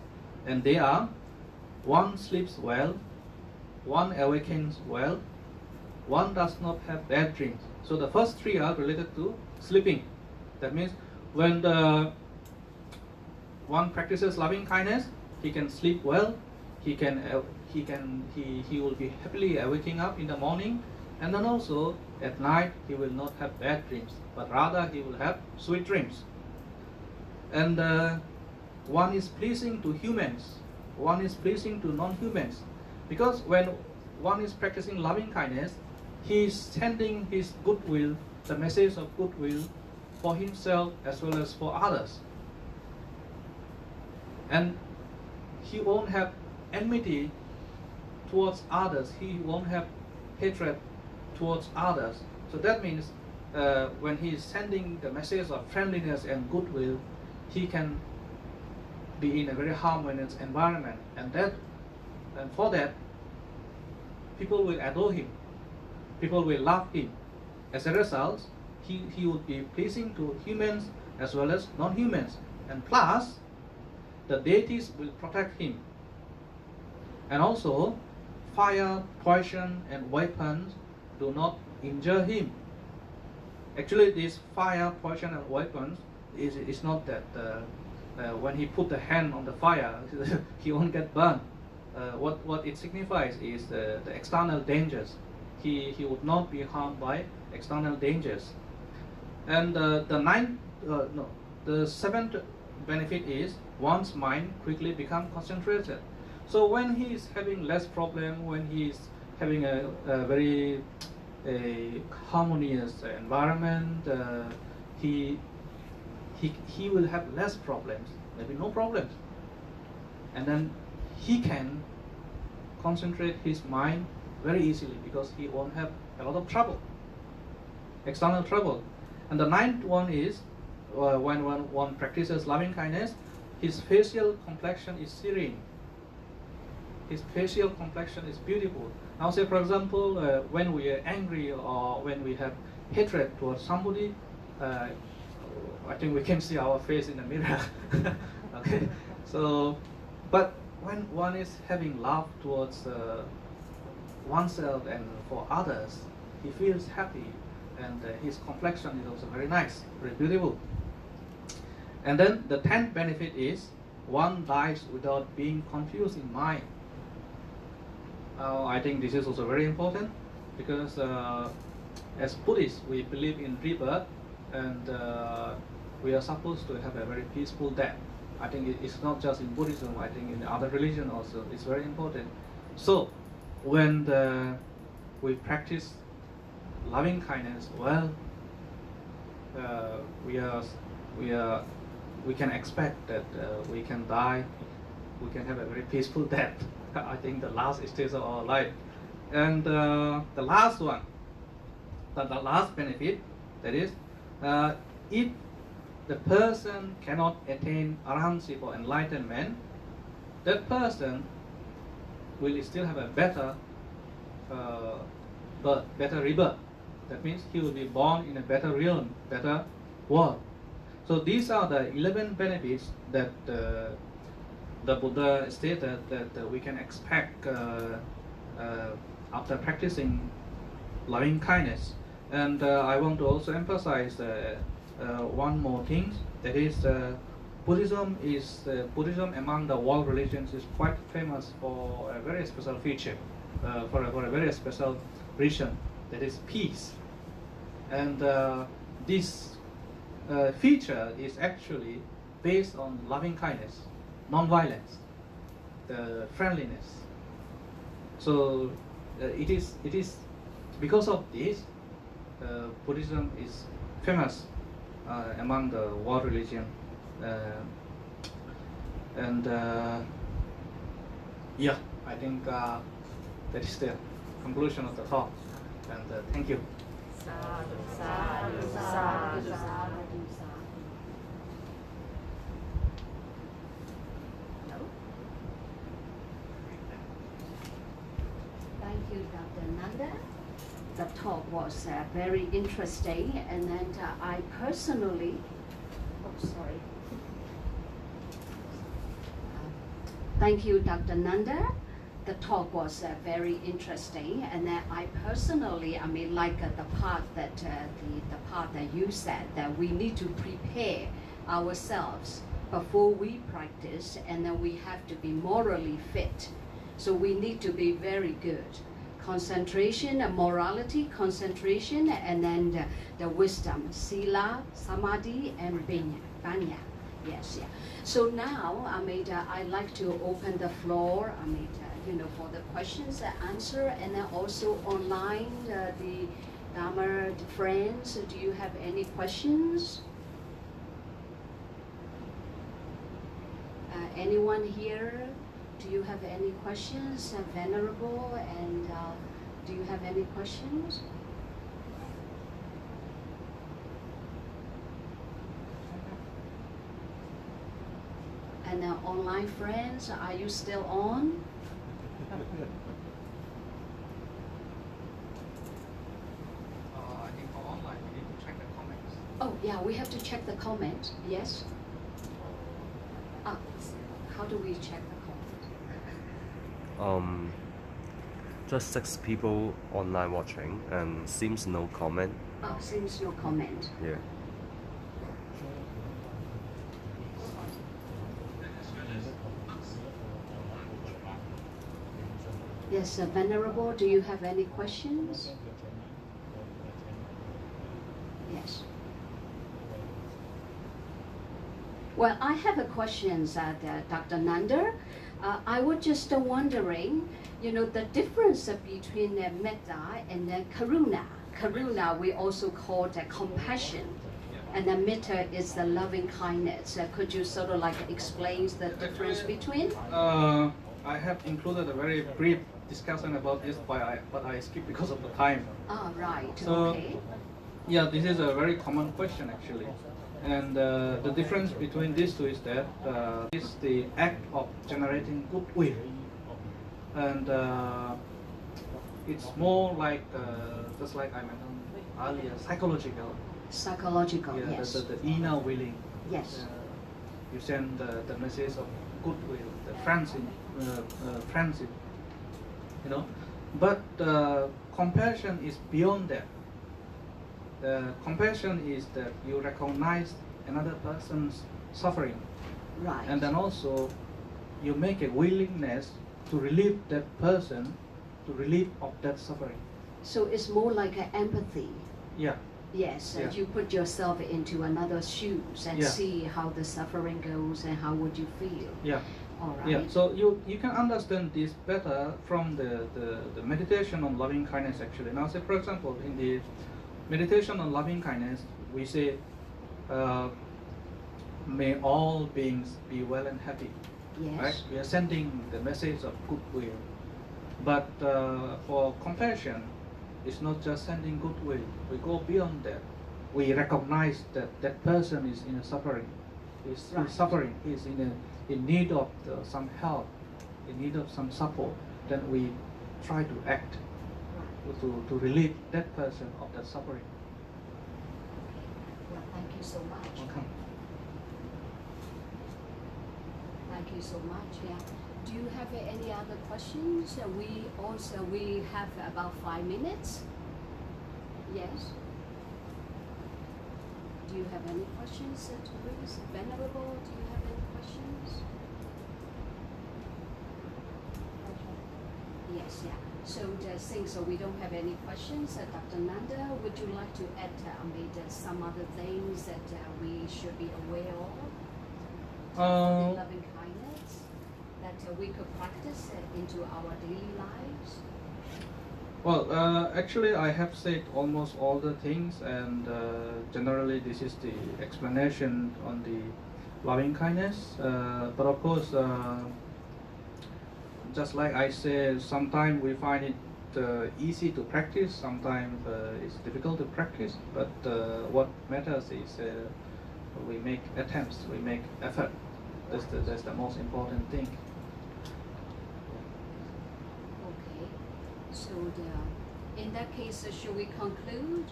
And they are: 1 sleeps well, 1 awakens well, 1 does not have bad dreams. So the first 3 are related to sleeping. That means when one practices loving kindness, he can sleep well, he will be happily waking up in the morning, and then also at night he will not have bad dreams, but rather he will have sweet dreams. And 1 is pleasing to humans, 1 is pleasing to non-humans, because when one is practicing loving kindness, he is sending his goodwill, the message of goodwill, for himself as well as for others. And he won't have enmity towards others, he won't have hatred towards others. So that means when he is sending the message of friendliness and goodwill, he can be in a very harmonious environment, and for that people will adore him, people will love him. As a result, he would be pleasing to humans as well as non-humans, and plus the deities will protect him. And also, fire, poison, and weapons do not injure him. Actually, this fire, poison, and weapons is not that when he put the hand on the fire, he won't get burned. What it signifies is the external dangers. He would not be harmed by external dangers. And the seventh benefit is one's mind quickly become concentrated. So when he is having less problem, when he is having a very harmonious environment, he will have less problems, maybe no problems, and then he can concentrate his mind very easily because he won't have a lot of trouble, external trouble. And the ninth one is when one practices loving kindness, his facial complexion is serene. His facial complexion is beautiful. Now, say for example, when we are angry or when we have hatred towards somebody, I think we can see our face in the mirror. Okay, so but when one is having love towards oneself and for others, he feels happy, and his complexion is also very nice, very beautiful. And then the 10th benefit is one dies without being confused in mind. I think this is also very important because as Buddhists, we believe in rebirth, and we are supposed to have a very peaceful death. I think it's not just in Buddhism, I think in other religions also, it's very important. So when we practice loving kindness, well, we can expect that we can die, we can have a very peaceful death. I think the last stage of our life. And the last one, the last benefit, that is, if the person cannot attain arahantship or enlightenment, that person will still have a better birth, better rebirth. That means he will be born in a better realm, better world. So these are the 11 benefits that the Buddha stated that we can expect after practicing loving kindness. And I want to also emphasize one more thing, that is Buddhism among the world religions is quite famous for a very special feature, for a very special reason, that is peace. And this feature is actually based on loving kindness, non-violence, the friendliness. So it is because of this Buddhism is famous among the world religion, and yeah, I think that is the conclusion of the talk. And thank you. Sadhu, sadhu, sadhu, sadhu. Thank you, Dr. Nanda. The talk was very interesting, and then I personally, thank you, Dr. Nanda. The talk was very interesting, and then I personally, like the part that the part that you said, that we need to prepare ourselves before we practice, and then we have to be morally fit. So we need to be very good. Concentration, morality, concentration, and then the wisdom, sila, samadhi, and panya. Yes, yeah. So now, I'd like to open the floor, for the questions and answer, and then also online, the Dharma friends. Do you have any questions? Anyone here? Do you have any questions, Venerable? And do you have any questions? And online friends, are you still on? I think for online we need to check the comments. Oh yeah, we have to check the comment. Yes. How do we check the comment? Just 6 people online watching and seems no comment. Oh, seems no comment. Yeah. Yes, Venerable, do you have any questions? Yes. Well, I have a question, Dr. Nanda. I was just wondering, the difference between metta and karuna. Karuna we also call compassion, and then metta is the loving kindness. Could you sort of like explain the difference between? I have included a very brief discussion about this, but I skipped because of the time. Ah, right. So, okay. Yeah, this is a very common question actually. And the difference between these two is that it's the act of generating goodwill. And it's more like, just like I mentioned earlier, psychological. Psychological, Yeah, yes. the inner willing. Yes. You send the message of goodwill, the friendship, But compassion is beyond that. Compassion is that you recognize another person's suffering, Right. and then also you make a willingness to relieve that person, to relieve of that suffering. So it's more like an empathy. Yeah. Yes, Yeah. you put yourself into another's shoes and Yeah. see how the suffering goes and how would you feel. Yeah. All right. Yeah, so you can understand this better from the meditation on loving kindness actually. Now say for example in the meditation on loving kindness we say may all beings be well and happy. Yes. Right? We are sending the message of goodwill. But for compassion it's not just sending goodwill. We go beyond that. We recognize that that person is in a suffering. He's suffering, he's in need of some help, in need of some support, then we try to act to relieve that person of that suffering. Well, thank you so much. Okay. Thank you so much. Yeah. Do you have any other questions? We have about 5 minutes. Yes. Do you have any questions to raise? Venerable, do you have any questions? Yes, yeah. So since we don't have any questions, Dr. Nanda, would you like to add some other things that we should be aware of? The loving kindness that we could practice into our daily lives? Well, actually I have said almost all the things, and generally this is the explanation on the loving kindness. But of course, just like I said, sometimes we find it easy to practice, sometimes it's difficult to practice, but what matters is we make attempts, we make effort. That's the most important thing. Okay. So in that case, should we conclude?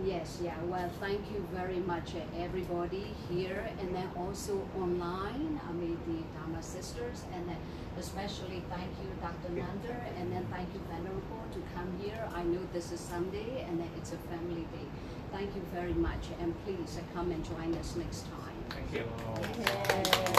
Yes, yeah. Well, thank you very much, everybody here, and then also online. The Dharma sisters, and then especially thank you, Dr. Nanda, and then thank you, Venerable, to come here. I know this is Sunday, and then it's a family day. Thank you very much, and please come and join us next time. Thank you. Yes.